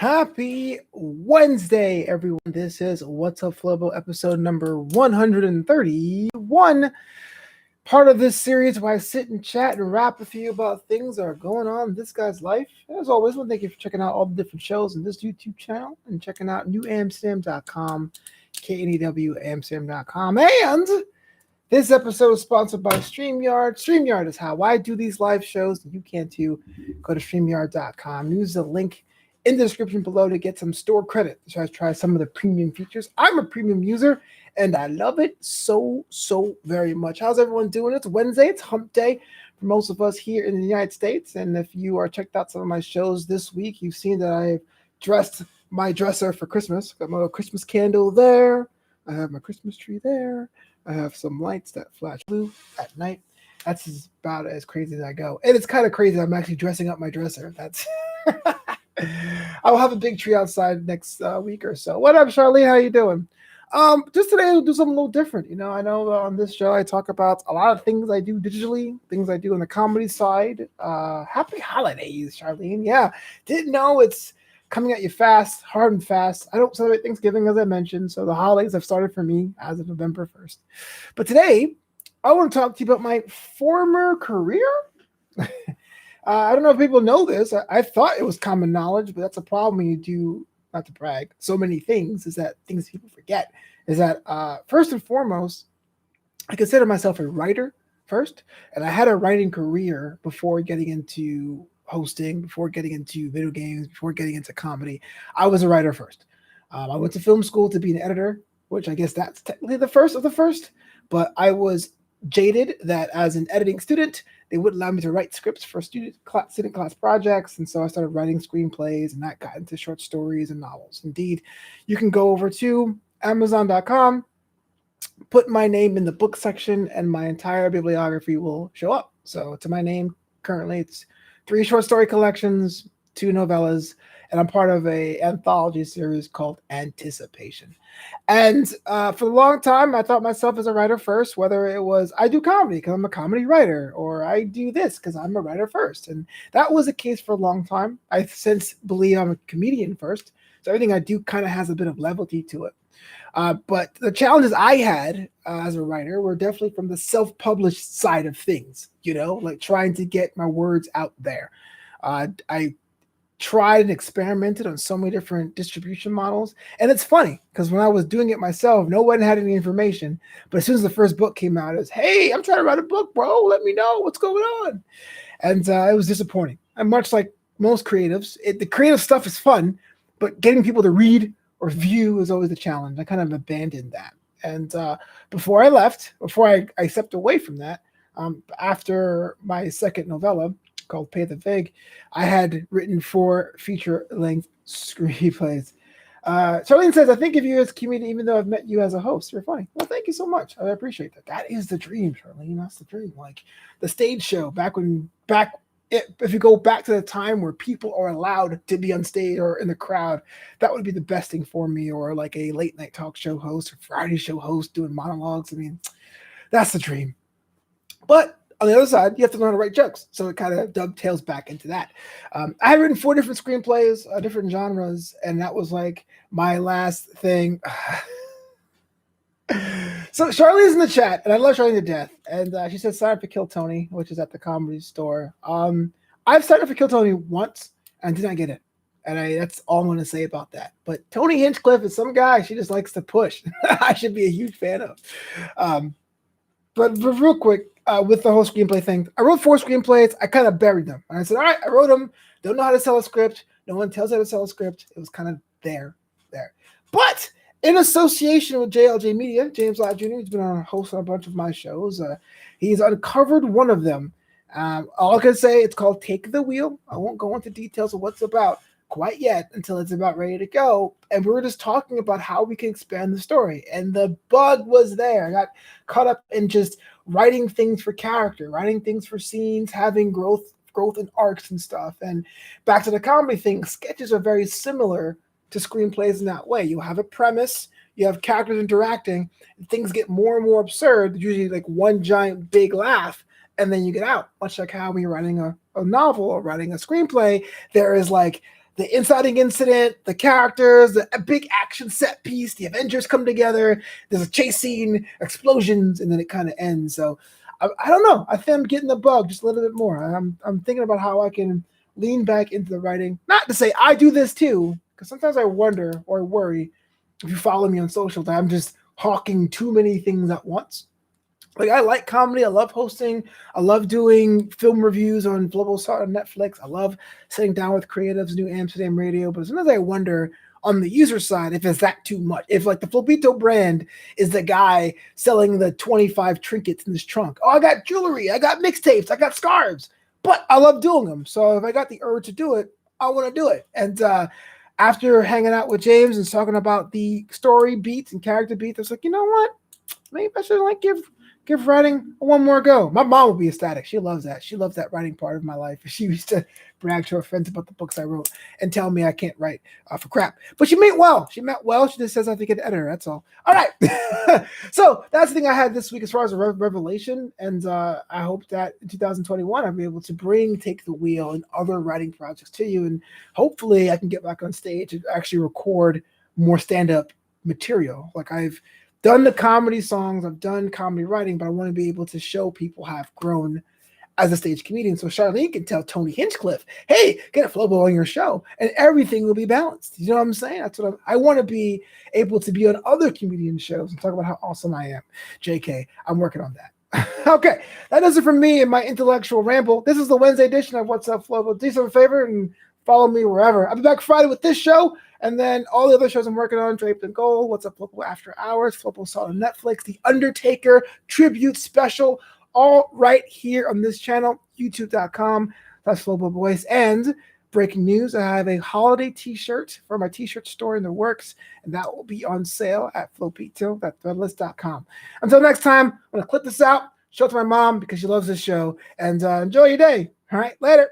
Happy Wednesday, everyone. This is What's Up Flobo, episode number 131. Part of this series where I sit and chat and rap with you about things that are going on in this guy's life. As always, I want to thank you for checking out all the different shows in this YouTube channel and checking out newamsterdam.com, KNEWamsterdam.com. And this episode is sponsored by StreamYard. StreamYard is how I do these live shows, and you can too. Go to StreamYard.com. Use the link in the description below to get some store credit to try some of the premium features. I'm a premium user, and I love it so very much. How's everyone doing? It's Wednesday. It's hump day for most of us here in the United States. And if you are checked out some of my shows this week, you've seen that I've dressed my dresser for Christmas. Got my little Christmas candle there. I have my Christmas tree there. I have some lights that flash blue at night. That's about as crazy as I go. And it's kind of crazy. I'm actually dressing up my dresser. That's I'll have a big tree outside next week or so. What up, Charlene? How you doing? Just today we'll do something a little different. I know on this show I talk about a lot of things I do digitally, things I do on the comedy side. Happy holidays, Charlene. Yeah, didn't know it's coming at you fast, hard and fast. I don't celebrate Thanksgiving, as I mentioned, so the holidays have started for me as of November 1st. But today, I want to talk to you about my former career. I don't know if people know this. I thought it was common knowledge, but that's a problem when you do, not to brag, so many things, is that things people forget. Is that first and foremost, I consider myself a writer first, and I had a writing career before getting into hosting, before getting into video games, before getting into comedy. I was a writer first. I went to film school to be an editor, which I guess that's technically the first of the first, but I was jaded that as an editing student, they wouldn't allow me to write scripts for student class projects, and so I started writing screenplays, and that got into short stories and novels. Indeed, you can go over to Amazon.com, put my name in the book section, and my entire bibliography will show up. So to my name, currently it's 3 short story collections, 2 novellas, and I'm part of a anthology series called Anticipation. And for a long time, I thought myself as a writer first, whether it was I do comedy because I'm a comedy writer, or I do this because I'm a writer first. And that was the case for a long time. I since believe I'm a comedian first. So everything I do kind of has a bit of levity to it. But the challenges I had as a writer were definitely from the self-published side of things, like trying to get my words out there. I tried and experimented on so many different distribution models. And it's funny because when I was doing it myself, no one had any information. But as soon as the first book came out, it was, hey, I'm trying to write a book, bro. Let me know what's going on. And it was disappointing. And much like most creatives, the creative stuff is fun, but getting people to read or view is always a challenge. I kind of abandoned that. And before I left, before I stepped away from that, after my second novella, called Pay the Fig, I had written 4 feature-length screenplays. Charlene says, I think of you as a comedian, even though I've met you as a host. You're funny. Well, thank you so much. I appreciate that. That is the dream, Charlene. That's the dream. Like the stage show, if you go back to the time where people are allowed to be on stage or in the crowd, that would be the best thing for me. Or like a late night talk show host or Friday show host doing monologues. I mean, that's the dream. But on the other side, you have to learn how to write jokes. So it kind of dovetails back into that. I had written 4 different screenplays, different genres, and that was like my last thing. So Charlene's in the chat, and I love Charlene to death. And she said, sign up for Kill Tony, which is at the Comedy Store. I've signed up for Kill Tony once, and did not get it. And that's all I'm going to say about that. But Tony Hinchcliffe is some guy she just likes to push. I should be a huge fan of. But real quick, with the whole screenplay thing, I wrote 4 screenplays. I kind of buried them. And I said, all right, I wrote them. Don't know how to sell a script. No one tells you how to sell a script. It was kind of there. But in association with JLJ Media, James Lott Jr., who's been on a host on a bunch of my shows, he's uncovered one of them. All I can say, it's called Take the Wheel. I won't go into details of what's about quite yet until it's about ready to go. And we were just talking about how we can expand the story. And the bug was there. I got caught up in just writing things for character, writing things for scenes, having growth and arcs and stuff. And back to the comedy thing, sketches are very similar to screenplays in that way. You have a premise, you have characters interacting, and things get more and more absurd. There's usually like one giant big laugh, and then you get out. Much like how when you're writing a novel or writing a screenplay, there is like the inciting incident, the characters, a big action set piece, the Avengers come together, there's a chase scene, explosions, and then it kind of ends. So I don't know. I think I'm getting the bug just a little bit more. I'm thinking about how I can lean back into the writing. Not to say I do this too, because sometimes I wonder or worry if you follow me on social that I'm just hawking too many things at once. Like, I like comedy. I love hosting. I love doing film reviews on Flobo on Netflix. I love sitting down with creatives, New Amsterdam Radio. But sometimes I wonder on the user side if it's that too much. If like the Flobito brand is the guy selling the 25 trinkets in his trunk. Oh, I got jewelry. I got mixtapes. I got scarves. But I love doing them. So if I got the urge to do it, I want to do it. And after hanging out with James and talking about the story beats and character beats, I was like, you know what? Maybe I should like give writing one more go. My mom would be ecstatic. She loves that. She loves that writing part of my life. She used to brag to her friends about the books I wrote and tell me I can't write for crap. But she meant well. She meant well. She just says I have to get an editor. That's all. All right. So that's the thing I had this week as far as a revelation. And I hope that in 2021 I'll be able to take the wheel and other writing projects to you. And hopefully I can get back on stage and actually record more stand-up material. Like, I've done the comedy songs, I've done comedy writing, but I want to be able to show people how I've grown as a stage comedian. So Charlene can tell Tony Hinchcliffe, hey, get a Flobo on your show, and everything will be balanced. You know what I'm saying? That's what I want to be able to be on other comedian shows and talk about how awesome I am. JK, I'm working on that. Okay, that does it for me and my intellectual ramble. This is the Wednesday edition of Wassup Flobo. Do yourself a favor and follow me wherever. I'll be back Friday with this show, and then all the other shows I'm working on: Draped in Gold, Wassup Flobo After Hours, Flobo Saw on Netflix, The Undertaker tribute special, all right here on this channel, youtube.com. That's Flobo Boyce. And breaking news, I have a holiday t-shirt for my t-shirt store in the works, and that will be on sale at Flopito, that's threadless.com. Until next time, I'm going to clip this out, show it to my mom because she loves this show, and enjoy your day. All right, later.